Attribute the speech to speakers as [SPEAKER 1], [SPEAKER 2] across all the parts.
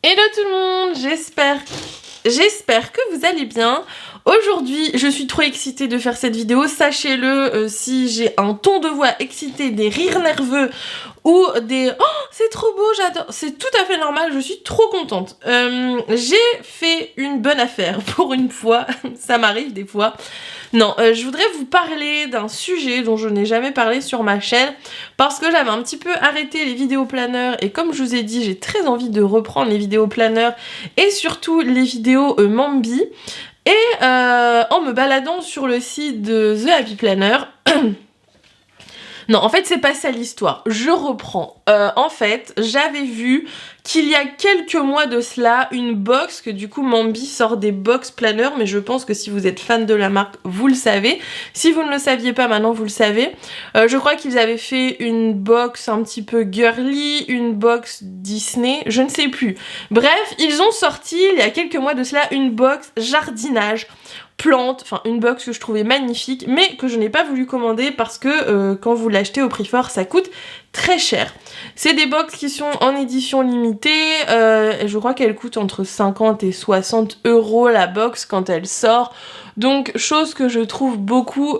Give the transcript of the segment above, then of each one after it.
[SPEAKER 1] Hello tout le monde, j'espère que vous allez bien. Aujourd'hui, je suis trop excitée de faire cette vidéo. Sachez-le, si j'ai un ton de voix excité, des rires nerveux ou des « Oh, c'est trop beau, j'adore », c'est tout à fait normal, je suis trop contente. J'ai fait une bonne affaire pour une fois, ça m'arrive des fois. Non, je voudrais vous parler d'un sujet dont je n'ai jamais parlé sur ma chaîne parce que j'avais un petit peu arrêté les vidéos planeurs et comme je vous ai dit, j'ai très envie de reprendre les vidéos planeurs et surtout les vidéos Mambi. Et en me baladant sur le site de The Happy Planner, non, en fait, c'est pas ça l'histoire. Je reprends. En fait, j'avais vu qu'il y a quelques mois de cela, une box, que du coup, Mambi sort des box planners, mais je pense que si vous êtes fan de la marque, vous le savez. Si vous ne le saviez pas, maintenant vous le savez. Je crois qu'ils avaient fait une box un petit peu girly, une box Disney, je ne sais plus. Bref, ils ont sorti, il y a quelques mois de cela, une box jardinage. Plantes, enfin une box que je trouvais magnifique mais que je n'ai pas voulu commander parce que quand vous l'achetez au prix fort ça coûte très cher. C'est des box qui sont en édition limitée, et je crois qu'elle coûte entre 50 et 60 € la box quand elle sort. Donc chose que je trouve beaucoup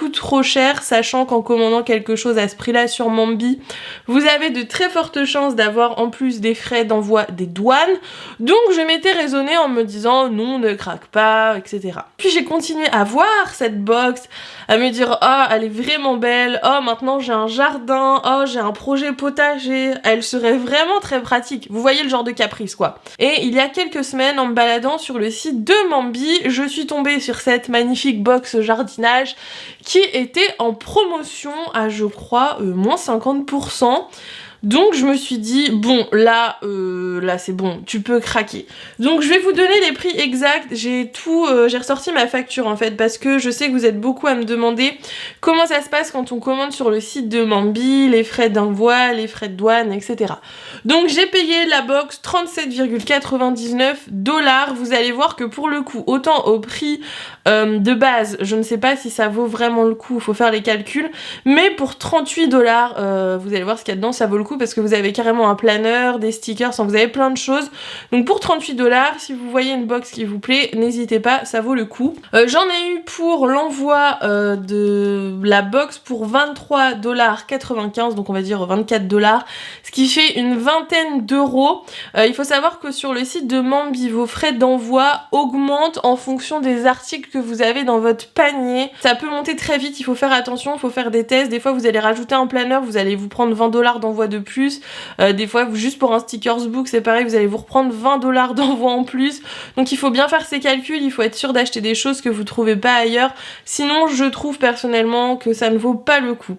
[SPEAKER 1] trop cher, sachant qu'en commandant quelque chose à ce prix-là sur Mambi, vous avez de très fortes chances d'avoir en plus des frais d'envoi des douanes. Donc je m'étais raisonnée en me disant non, ne craque pas, etc. Puis j'ai continué à voir cette box, à me dire oh elle est vraiment belle, oh maintenant j'ai un jardin, oh j'ai un projet potager, elle serait vraiment très pratique. Vous voyez le genre de caprice quoi. Et il y a quelques semaines en me baladant sur le site de Mambi, je suis tombée sur cette magnifique box jardinage qui était en promotion à je crois moins 50%. Donc je me suis dit bon là c'est bon, tu peux craquer. Donc je vais vous donner les prix exacts. J'ai ressorti ma facture en fait parce que je sais que vous êtes beaucoup à me demander comment ça se passe quand on commande sur le site de Mambi, les frais d'envoi, les frais de douane, etc. Donc j'ai payé la box 37,99 $. Vous allez voir que pour le coup, autant au prix de base, je ne sais pas si ça vaut vraiment le coup, il faut faire les calculs, mais pour 38 $, vous allez voir ce qu'il y a dedans, ça vaut le coup parce que vous avez carrément un planeur, des stickers, enfin, vous avez plein de choses. Donc pour 38 $, si vous voyez une box qui vous plaît, n'hésitez pas, ça vaut le coup. J'en ai eu pour l'envoi de la box pour 23,95 $, donc on va dire 24 $, ce qui fait une vingtaine d'euros. Il faut savoir que sur le site de Mambi, vos frais d'envoi augmentent en fonction des articles que vous avez dans votre panier. Ça peut monter très vite, il faut faire attention, il faut faire des tests. Des fois vous allez rajouter un planeur, vous allez vous prendre 20 $ d'envoi de plus. Des fois juste pour un stickers book c'est pareil, vous allez vous reprendre 20 $ d'envoi en plus. Donc il faut bien faire ses calculs, il faut être sûr d'acheter des choses que vous trouvez pas ailleurs. Sinon je trouve personnellement que ça ne vaut pas le coup.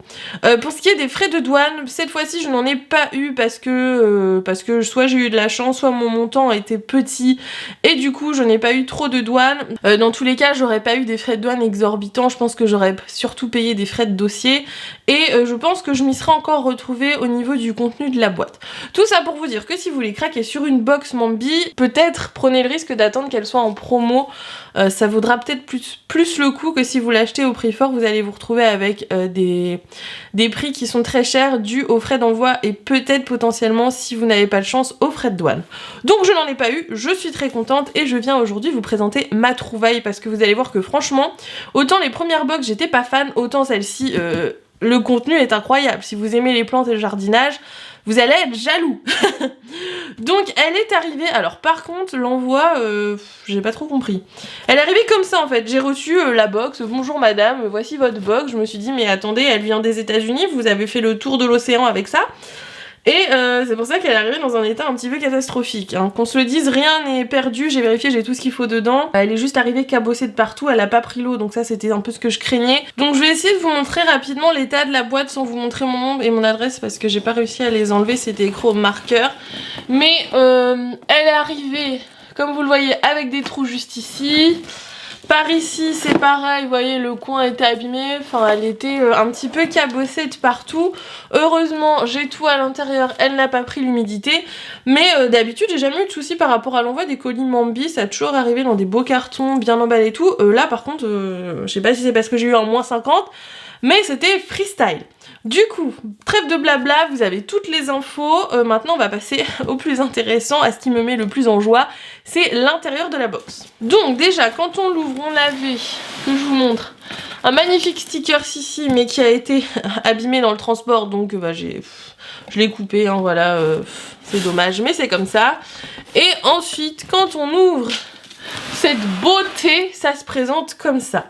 [SPEAKER 1] Pour ce qui est des frais de douane, cette fois-ci je n'en ai pas eu parce que soit j'ai eu de la chance, soit mon montant était petit et du coup je n'ai pas eu trop de douane. Dans tous les cas j'aurais pas eu des frais de douane exorbitants, je pense que j'aurais surtout payé des frais de dossier et je pense que je m'y serais encore retrouvée au niveau du contenu de la boîte. Tout ça pour vous dire que si vous voulez craquer sur une box Mambi, peut-être prenez le risque d'attendre qu'elle soit en promo, ça vaudra peut-être plus le coup que si vous l'achetez au prix fort, vous allez vous retrouver avec des prix qui sont très chers dus aux frais d'envoi et peut-être potentiellement, si vous n'avez pas de chance, aux frais de douane. Donc je n'en ai pas eu, je suis très contente et je viens aujourd'hui vous présenter ma trouvaille parce que vous allez voir que franchement, autant les premières box j'étais pas fan, autant celle-ci, le contenu est incroyable. Si vous aimez les plantes et le jardinage, vous allez être jaloux. Donc elle est arrivée, alors par contre l'envoi, j'ai pas trop compris. Elle est arrivée comme ça en fait, j'ai reçu la box, bonjour madame, voici votre box. Je me suis dit mais attendez, elle vient des États-Unis, vous avez fait le tour de l'océan avec ça. Et c'est pour ça qu'elle est arrivée dans un état un petit peu catastrophique. Hein. Qu'on se le dise, rien n'est perdu, j'ai vérifié, j'ai tout ce qu'il faut dedans. Elle est juste arrivée cabossée de partout, elle a pas pris l'eau, donc ça c'était un peu ce que je craignais. Donc je vais essayer de vous montrer rapidement l'état de la boîte sans vous montrer mon nom et mon adresse parce que j'ai pas réussi à les enlever, c'était écrit au marqueur. Mais elle est arrivée, comme vous le voyez, avec des trous juste ici. Par ici c'est pareil, vous voyez le coin était abîmé, enfin elle était un petit peu cabossée de partout. Heureusement j'ai tout à l'intérieur, elle n'a pas pris l'humidité. Mais d'habitude j'ai jamais eu de soucis par rapport à l'envoi des colis Mambi, ça a toujours arrivé dans des beaux cartons bien emballés et tout. Là par contre, je sais pas si c'est parce que j'ai eu un moins 50, mais c'était freestyle. Du coup, trêve de blabla, vous avez toutes les infos. Maintenant, on va passer au plus intéressant, à ce qui me met le plus en joie, c'est l'intérieur de la box. Donc déjà, quand on l'ouvre, on avait, que je vous montre, un magnifique sticker ici, mais qui a été abîmé dans le transport, donc je l'ai coupé, hein, voilà, c'est dommage, mais c'est comme ça. Et ensuite, quand on ouvre cette beauté, ça se présente comme ça.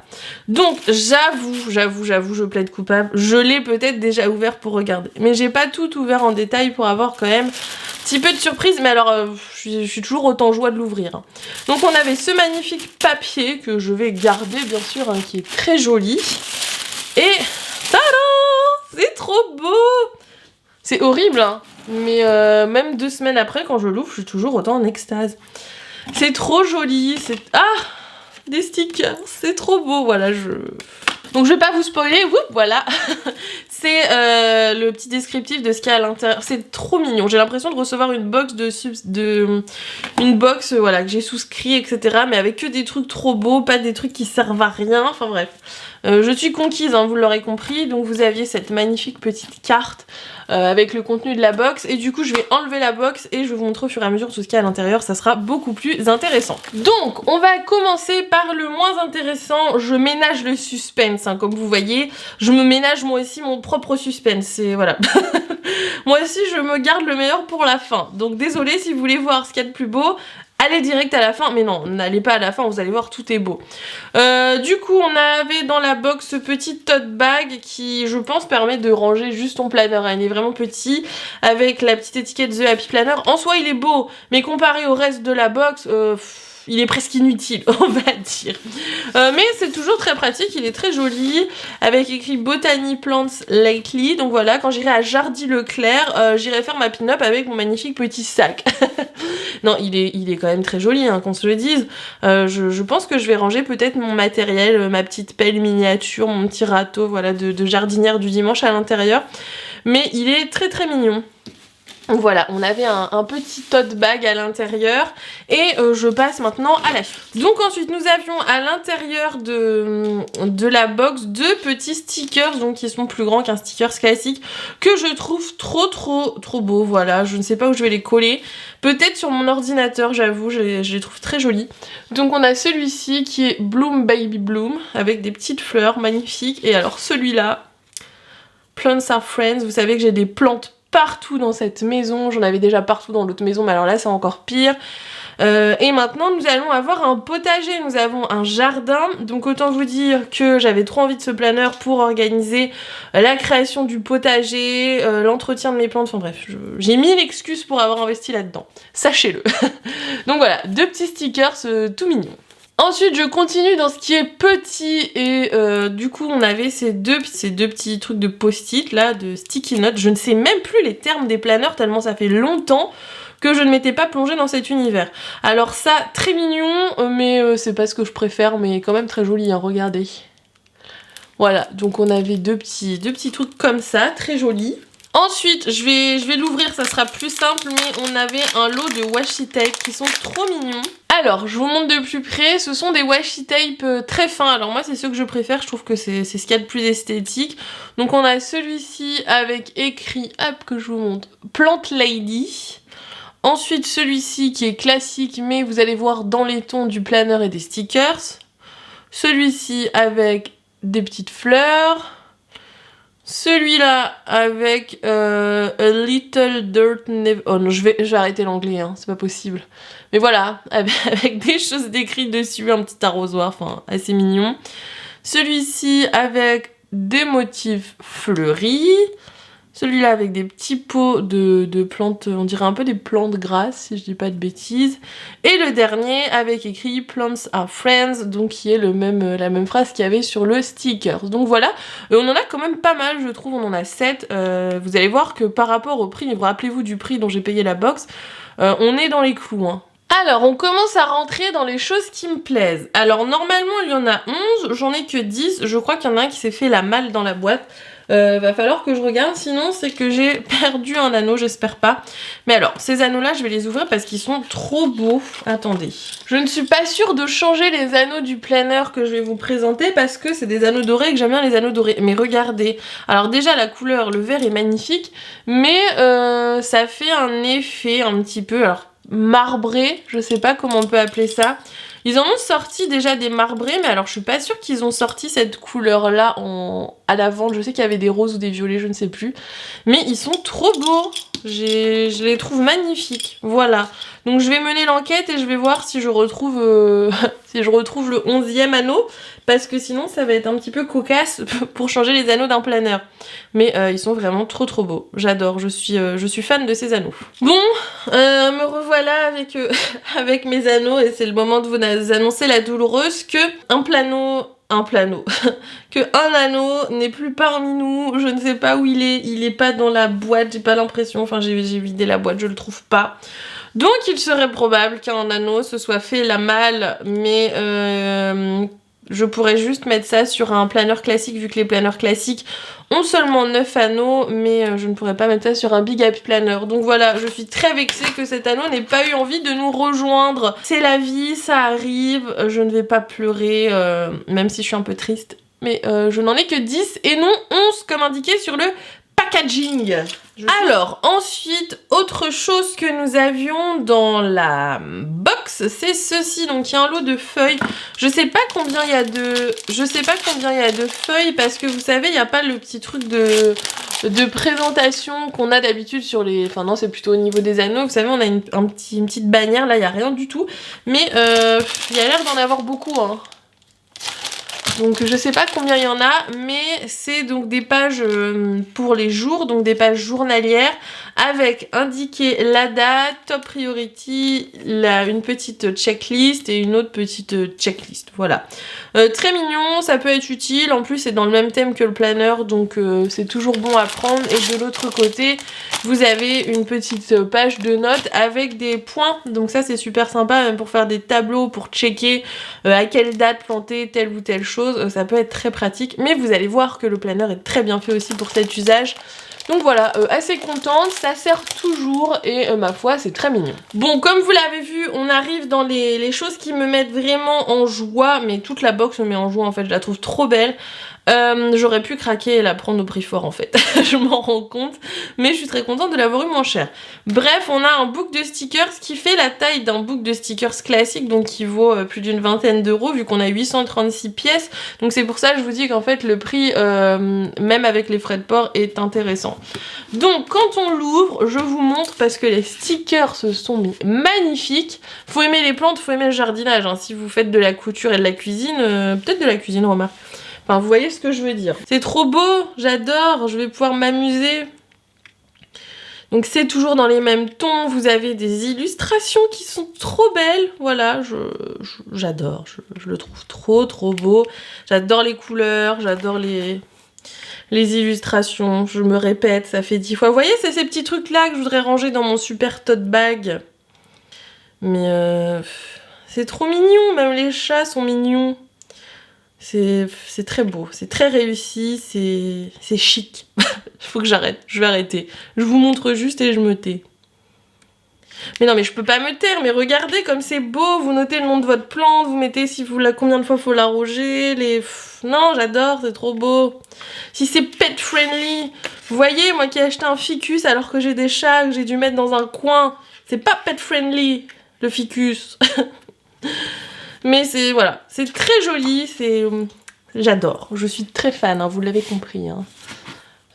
[SPEAKER 1] Donc j'avoue, je plaide coupable. Je l'ai peut-être déjà ouvert pour regarder. Mais j'ai pas tout ouvert en détail pour avoir quand même un petit peu de surprise. Mais alors, je suis toujours autant joie de l'ouvrir. Donc on avait ce magnifique papier que je vais garder bien sûr, hein, qui est très joli. Et tada! C'est trop beau! C'est horrible, hein, mais même 2 semaines après, quand je l'ouvre, je suis toujours autant en extase. C'est trop joli, c'est... Ah! Des stickers, c'est trop beau, voilà, Donc je vais pas vous spoiler, whoop, voilà. C'est le petit descriptif de ce qu'il y a à l'intérieur. C'est trop mignon, j'ai l'impression de recevoir une box une box, voilà, que j'ai souscrit, etc. Mais avec que des trucs trop beaux, pas des trucs qui servent à rien, enfin bref. Je suis conquise, hein, vous l'aurez compris, donc vous aviez cette magnifique petite carte avec le contenu de la box, et du coup je vais enlever la box et je vais vous montrer au fur et à mesure tout ce qu'il y a à l'intérieur, ça sera beaucoup plus intéressant. Donc on va commencer par le moins intéressant, je ménage le suspense, hein, comme vous voyez, je me ménage moi aussi mon propre suspense, c'est voilà. Moi aussi je me garde le meilleur pour la fin, donc désolée si vous voulez voir ce qu'il y a de plus beau, allez direct à la fin, mais non, n'allez pas à la fin, vous allez voir, tout est beau. Du coup, on avait dans la box ce petit tote bag qui, je pense, permet de ranger juste ton planner. Il est vraiment petit, avec la petite étiquette The Happy Planner. En soi, il est beau, mais comparé au reste de la box, il est presque inutile, on va dire. Mais c'est toujours très pratique, il est très joli, avec écrit Botany Plants Lately. Donc voilà, quand j'irai à Jardy Leclerc, j'irai faire ma pin-up avec mon magnifique petit sac. Non, il est quand même très joli, hein, qu'on se le dise. Je pense que je vais ranger peut-être mon matériel, ma petite pelle miniature, mon petit râteau, voilà, de jardinière du dimanche à l'intérieur. Mais il est très très mignon. Voilà, on avait un petit tote bag à l'intérieur et je passe maintenant à la suite. Donc ensuite nous avions à l'intérieur de la box 2 petits stickers, donc qui sont plus grands qu'un stickers classique, que je trouve trop beau. Voilà, je ne sais pas où je vais les coller, peut-être sur mon ordinateur, j'avoue, je les trouve très jolis. Donc on a celui-ci qui est Bloom Baby Bloom avec des petites fleurs magnifiques, et alors celui-là, Plants are Friends, vous savez que j'ai des plantes partout dans cette maison, j'en avais déjà partout dans l'autre maison, mais alors là c'est encore pire. Et maintenant nous allons avoir un potager, nous avons un jardin, donc autant vous dire que j'avais trop envie de ce planner pour organiser la création du potager, l'entretien de mes plantes, enfin bref, j'ai 1000 excuses pour avoir investi là-dedans, sachez-le. Donc voilà, 2 petits stickers tout mignons. Ensuite, je continue dans ce qui est petit, et du coup, on avait ces deux petits trucs de post-it, là, de sticky notes. Je ne sais même plus les termes des planeurs, tellement ça fait longtemps que je ne m'étais pas plongée dans cet univers. Alors ça, très mignon, mais c'est pas ce que je préfère, mais quand même très joli, hein, regardez. Voilà, donc on avait deux petits trucs comme ça, très jolis. Ensuite, je vais l'ouvrir, ça sera plus simple, mais on avait un lot de washi tape qui sont trop mignons. Alors, je vous montre de plus près, ce sont des washi tape très fins. Alors moi, c'est ceux que je préfère, je trouve que c'est ce qu'il y a de plus esthétique. Donc on a celui-ci avec écrit, hop, que je vous montre, Plant Lady. Ensuite, celui-ci qui est classique, mais vous allez voir dans les tons du planner et des stickers. Celui-ci avec des petites fleurs. Celui-là avec A Little Dirt Never... Oh non, je vais arrêter l'anglais, hein, c'est pas possible. Mais voilà, avec des choses décrites dessus, un petit arrosoir, enfin assez mignon. Celui-ci avec des motifs fleuris. Celui-là avec des petits pots de plantes, on dirait un peu des plantes grasses, si je dis pas de bêtises. Et le dernier avec écrit Plants are Friends, donc qui est la même phrase qu'il y avait sur le sticker. Donc voilà, on en a quand même pas mal, je trouve, on en a 7. Vous allez voir que par rapport au prix, vous rappelez-vous du prix dont j'ai payé la box, on est dans les clous, hein. Alors, on commence à rentrer dans les choses qui me plaisent. Alors, normalement, il y en a 11, j'en ai que 10. Je crois qu'il y en a un qui s'est fait la malle dans la boîte. Va falloir que je regarde, sinon c'est que j'ai perdu un anneau, j'espère pas. Mais alors, ces anneaux-là, je vais les ouvrir parce qu'ils sont trop beaux. Attendez. Je ne suis pas sûre de changer les anneaux du planner que je vais vous présenter parce que c'est des anneaux dorés et que j'aime bien les anneaux dorés. Mais regardez, alors déjà la couleur, le vert est magnifique, mais ça fait un effet un petit peu, alors marbré, je sais pas comment on peut appeler ça. Ils en ont sorti déjà des marbrés, mais alors je suis pas sûre qu'ils ont sorti cette couleur-là à la vente. Je sais qu'il y avait des roses ou des violets, je ne sais plus. Mais ils sont trop beaux. Je les trouve magnifiques. Voilà. Donc je vais mener l'enquête et je vais voir si je retrouve, si je retrouve le 11e anneau. Parce que sinon ça va être un petit peu cocasse pour changer les anneaux d'un planeur. Mais ils sont vraiment trop trop beaux. J'adore, je suis fan de ces anneaux. Bon, me revoilà avec, avec mes anneaux et c'est le moment de vous annoncer la douloureuse que que un anneau n'est plus parmi nous, je ne sais pas où il est pas dans la boîte, j'ai pas l'impression, enfin j'ai vidé la boîte, je le trouve pas. Donc il serait probable qu'un anneau se soit fait la malle, mais je pourrais juste mettre ça sur un planeur classique vu que les planeurs classiques ont seulement 9 anneaux, mais je ne pourrais pas mettre ça sur un Big Happy Planner. Donc voilà, je suis très vexée que cet anneau n'ait pas eu envie de nous rejoindre. C'est la vie, ça arrive, je ne vais pas pleurer, même si je suis un peu triste. Mais je n'en ai que 10 et non 11 comme indiqué sur le packaging. Alors, ensuite, autre chose que nous avions dans la box, c'est ceci. Donc, il y a un lot de feuilles. Je sais pas combien il y a de feuilles parce que vous savez, il n'y a pas le petit truc de présentation qu'on a d'habitude sur les... Enfin non, c'est plutôt au niveau des anneaux. Vous savez, on a une petite bannière. Là, il n'y a rien du tout. Mais il y a l'air d'en avoir beaucoup, hein. Donc je sais pas combien il y en a, mais c'est donc des pages pour les jours, donc des pages journalières avec indiqué la date, top priority, une petite checklist et une autre petite checklist, voilà. Très mignon, ça peut être utile, en plus c'est dans le même thème que le planner, donc c'est toujours bon à prendre. Et de l'autre côté, vous avez une petite page de notes avec des points, donc ça c'est super sympa, même pour faire des tableaux, pour checker à quelle date planter telle ou telle chose, ça peut être très pratique, mais vous allez voir que le planner est très bien fait aussi pour cet usage. Donc voilà, assez contente, ça sert toujours et ma foi c'est très mignon. Bon, comme vous l'avez vu, on arrive dans les choses qui me mettent vraiment en joie, mais toute la box me met en joie en fait, je la trouve trop belle. J'aurais pu craquer et la prendre au prix fort en fait, je m'en rends compte, mais je suis très contente de l'avoir eu moins cher. Bref, on a un book de stickers qui fait la taille d'un book de stickers classique, donc qui vaut plus d'une vingtaine d'euros vu qu'on a 836 pièces, donc c'est pour ça que je vous dis qu'en fait le prix, même avec les frais de port, est intéressant. Donc quand on l'ouvre, je vous montre parce que les stickers se sont mis magnifiques. Faut aimer les plantes, faut aimer le jardinage, hein. Si vous faites de la couture et de la cuisine, peut-être de la cuisine, remarque. Enfin, vous voyez ce que je veux dire. C'est trop beau, j'adore, je vais pouvoir m'amuser. Donc c'est toujours dans les mêmes tons, vous avez des illustrations qui sont trop belles. Voilà, j'adore, je le trouve trop beau. J'adore les couleurs, j'adore les illustrations, je me répète, ça fait 10 fois. Vous voyez, c'est ces petits trucs-là que je voudrais ranger dans mon super tote bag. Mais c'est trop mignon, même les chats sont mignons. C'est très beau, c'est très réussi, c'est chic. Faut que j'arrête, je vais arrêter. Je vous montre juste et je me tais. Mais non, mais je peux pas me taire, mais regardez comme c'est beau, vous notez le nom de votre plante, vous mettez combien de fois faut l'arroger, Non, j'adore, c'est trop beau. Si c'est pet friendly, vous voyez, moi qui ai acheté un ficus alors que j'ai des chats, que j'ai dû mettre dans un coin, c'est pas pet friendly, le ficus. Mais c'est, voilà, c'est très joli, j'adore, je suis très fan, hein, vous l'avez compris. Hein.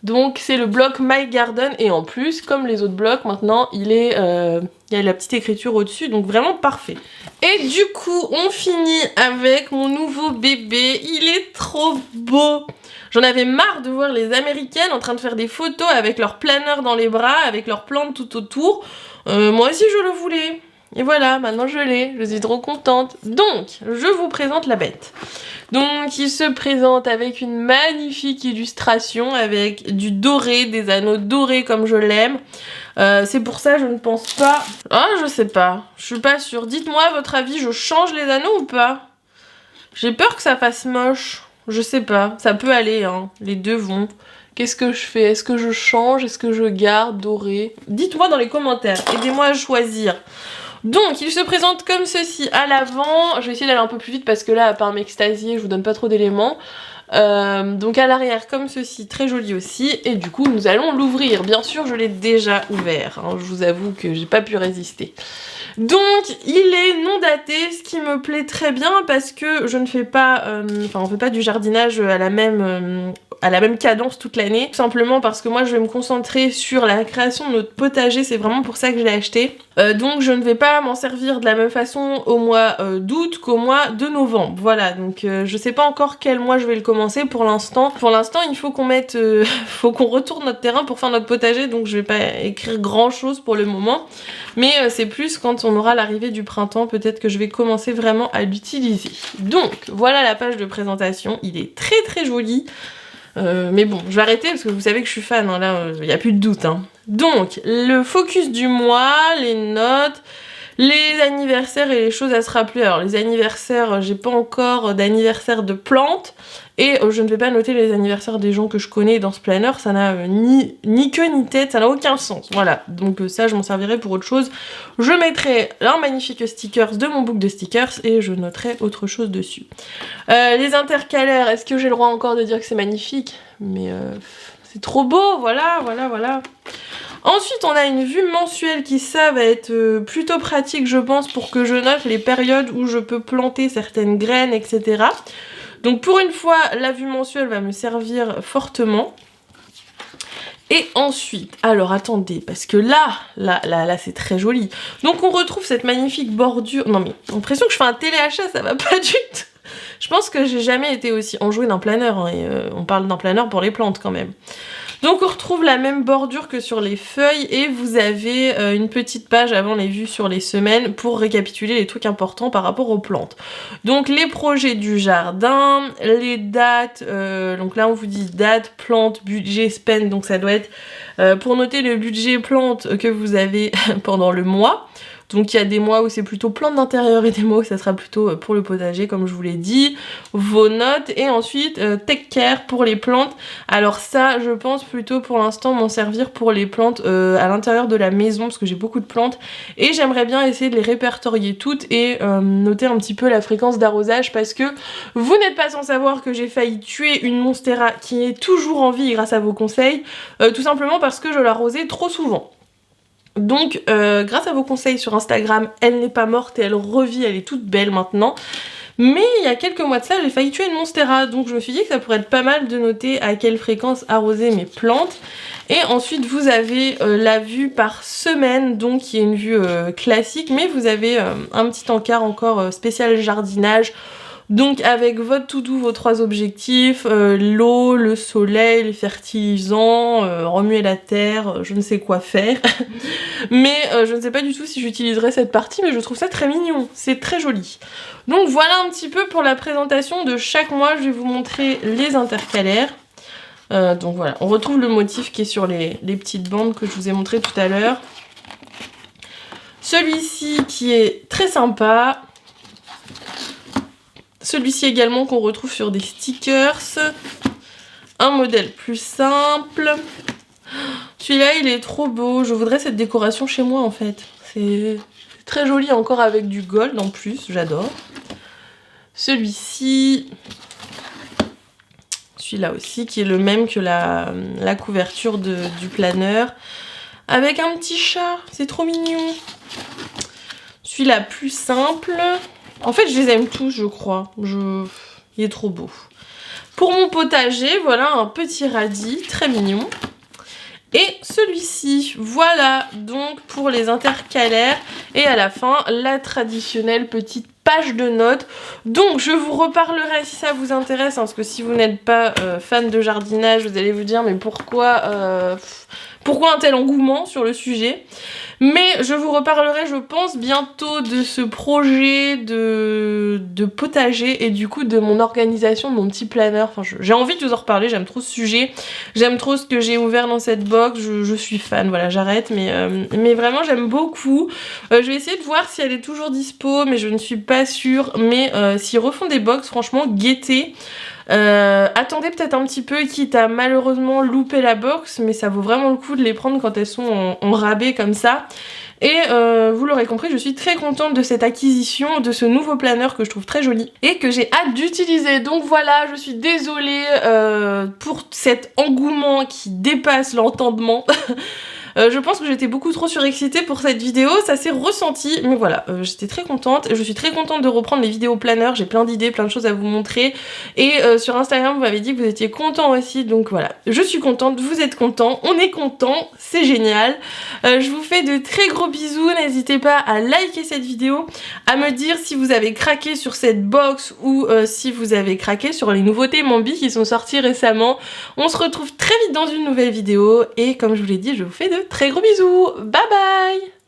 [SPEAKER 1] Donc c'est le bloc My Garden, et en plus, comme les autres blocs, maintenant, il y a la petite écriture au-dessus, donc vraiment parfait. Et du coup, on finit avec mon nouveau bébé, il est trop beau. J'en avais marre de voir les Américaines en train de faire des photos avec leur planeur dans les bras, avec leurs plantes tout autour. Moi aussi je le voulais. Et voilà, maintenant je l'ai, je suis trop contente. Donc, je vous présente la bête. Donc, il se présente avec une magnifique illustration, avec du doré, des anneaux dorés comme je l'aime. C'est pour ça, je ne pense pas... Ah, je sais pas, je suis pas sûre. Dites-moi, à votre avis, je change les anneaux ou pas? J'ai peur que ça fasse moche. Je sais pas, ça peut aller, hein. Les deux vont. Qu'est-ce que je fais? Est-ce que je change? Est-ce que je garde doré? Dites-moi dans les commentaires, aidez-moi à choisir. Donc, il se présente comme ceci à l'avant. Je vais essayer d'aller un peu plus vite parce que là, à part m'extasier, je vous donne pas trop d'éléments. Donc à l'arrière comme ceci, très joli aussi, et du coup nous allons l'ouvrir. Bien sûr je l'ai déjà ouvert, hein, je vous avoue que j'ai pas pu résister. Donc il est non daté, ce qui me plaît très bien parce que je ne fais pas, on fait pas du jardinage à la même cadence toute l'année, tout simplement parce que moi je vais me concentrer sur la création de notre potager, c'est vraiment pour ça que je l'ai acheté. Donc je ne vais pas m'en servir de la même façon au mois d'août qu'au mois de novembre, voilà, donc je sais pas encore quel mois je vais le commencer pour l'instant. Pour l'instant il faut qu'on mette, faut qu'on retourne notre terrain pour faire notre potager, donc je vais pas écrire grand chose pour le moment, mais c'est plus quand on aura l'arrivée du printemps, peut-être que je vais commencer vraiment à l'utiliser. Donc voilà la page de présentation, il est très très joli. Mais bon, je vais arrêter parce que vous savez que je suis fan, hein, là, il n'y a plus de doute. Hein. Donc, le focus du mois, les notes, les anniversaires et les choses à se rappeler. Alors, les anniversaires, j'ai pas encore d'anniversaire de plantes. Et je ne vais pas noter les anniversaires des gens que je connais dans ce planner, ça n'a ni queue ni tête, ça n'a aucun sens. Voilà, donc ça je m'en servirai pour autre chose. Je mettrai un magnifique stickers de mon book de stickers et je noterai autre chose dessus. Les intercalaires, est-ce que j'ai le droit encore de dire que c'est magnifique? Mais c'est trop beau, voilà. Ensuite, on a une vue mensuelle qui, ça, va être plutôt pratique, je pense, pour que je note les périodes où je peux planter certaines graines, etc. Donc pour une fois, la vue mensuelle va me servir fortement. Et ensuite, alors attendez, parce que là c'est très joli. Donc on retrouve cette magnifique bordure. Non mais, j'ai l'impression que je fais un téléachat, ça va pas du tout. Je pense que j'ai jamais été aussi enjouée d'un planeur, hein, et on parle d'un planeur pour les plantes quand même. Donc on retrouve la même bordure que sur les feuilles et vous avez une petite page avant les vues sur les semaines pour récapituler les trucs importants par rapport aux plantes. Donc les projets du jardin, les dates, donc là on vous dit date, plante, budget, spend, donc ça doit être pour noter le budget plante que vous avez pendant le mois. Donc il y a des mois où c'est plutôt plantes d'intérieur et des mois où ça sera plutôt pour le potager comme je vous l'ai dit. Vos notes et ensuite take care pour les plantes. Alors ça je pense plutôt pour l'instant m'en servir pour les plantes à l'intérieur de la maison parce que j'ai beaucoup de plantes et j'aimerais bien essayer de les répertorier toutes et noter un petit peu la fréquence d'arrosage parce que vous n'êtes pas sans savoir que j'ai failli tuer une monstera qui est toujours en vie grâce à vos conseils, tout simplement parce que je l'arrosais trop souvent. Donc grâce à vos conseils sur Instagram, elle n'est pas morte et elle revit, elle est toute belle maintenant. Mais il y a quelques mois de ça, j'ai failli tuer une monstera, donc je me suis dit que ça pourrait être pas mal de noter à quelle fréquence arroser mes plantes. Et ensuite vous avez la vue par semaine, donc qui est une vue classique, mais vous avez un petit encart encore spécial jardinage. Donc avec votre to-do, vos 3 objectifs, l'eau, le soleil, les fertilisants, remuer la terre, je ne sais quoi faire. Mais je ne sais pas du tout si j'utiliserai cette partie, mais je trouve ça très mignon, c'est très joli. Donc voilà un petit peu pour la présentation de chaque mois, je vais vous montrer les intercalaires. Donc voilà, on retrouve le motif qui est sur les petites bandes que je vous ai montré tout à l'heure. Celui-ci qui est très sympa. Celui-ci également qu'on retrouve sur des stickers. Un modèle plus simple. Celui-là il est trop beau. Je voudrais cette décoration chez moi en fait. C'est très joli encore avec du gold en plus. J'adore. Celui-ci. Celui-là aussi qui est le même que la couverture du planeur. Avec un petit chat. C'est trop mignon. Celui-là plus simple. En fait, je les aime tous, je crois. Il est trop beau. Pour mon potager, voilà un petit radis, très mignon. Et celui-ci, voilà donc pour les intercalaires. Et à la fin, la traditionnelle petite page de notes. Donc je vous reparlerai si ça vous intéresse, hein, parce que si vous n'êtes pas fan de jardinage, vous allez vous dire mais pourquoi un tel engouement sur le sujet? Mais je vous reparlerai, je pense, bientôt de ce projet de potager et du coup de mon organisation, de mon petit planner. Enfin, j'ai envie de vous en reparler, j'aime trop ce sujet, j'aime trop ce que j'ai ouvert dans cette box, je suis fan, voilà, j'arrête, mais vraiment j'aime beaucoup. Je vais essayer de voir si elle est toujours dispo, mais je ne suis pas sûre. Mais s'ils refont des box, franchement, guettez. Attendez peut-être un petit peu, quitte à malheureusement louper la box, mais ça vaut vraiment le coup de les prendre quand elles sont en rabais comme ça. Et vous l'aurez compris, je suis très contente de cette acquisition, de ce nouveau planner que je trouve très joli et que j'ai hâte d'utiliser. Donc voilà, je suis désolée pour cet engouement qui dépasse l'entendement. Je pense que j'étais beaucoup trop surexcitée pour cette vidéo, ça s'est ressenti, mais voilà, j'étais très contente. Je suis très contente de reprendre les vidéos planner, j'ai plein d'idées, plein de choses à vous montrer. Et sur Instagram, vous m'avez dit que vous étiez contents aussi, donc voilà. Je suis contente, vous êtes contents, on est contents, c'est génial. Je vous fais de très gros bisous, n'hésitez pas à liker cette vidéo, à me dire si vous avez craqué sur cette box ou si vous avez craqué sur les nouveautés Mambi qui sont sorties récemment. On se retrouve très vite dans une nouvelle vidéo et comme je vous l'ai dit, je vous fais de très gros bisous. Bye bye!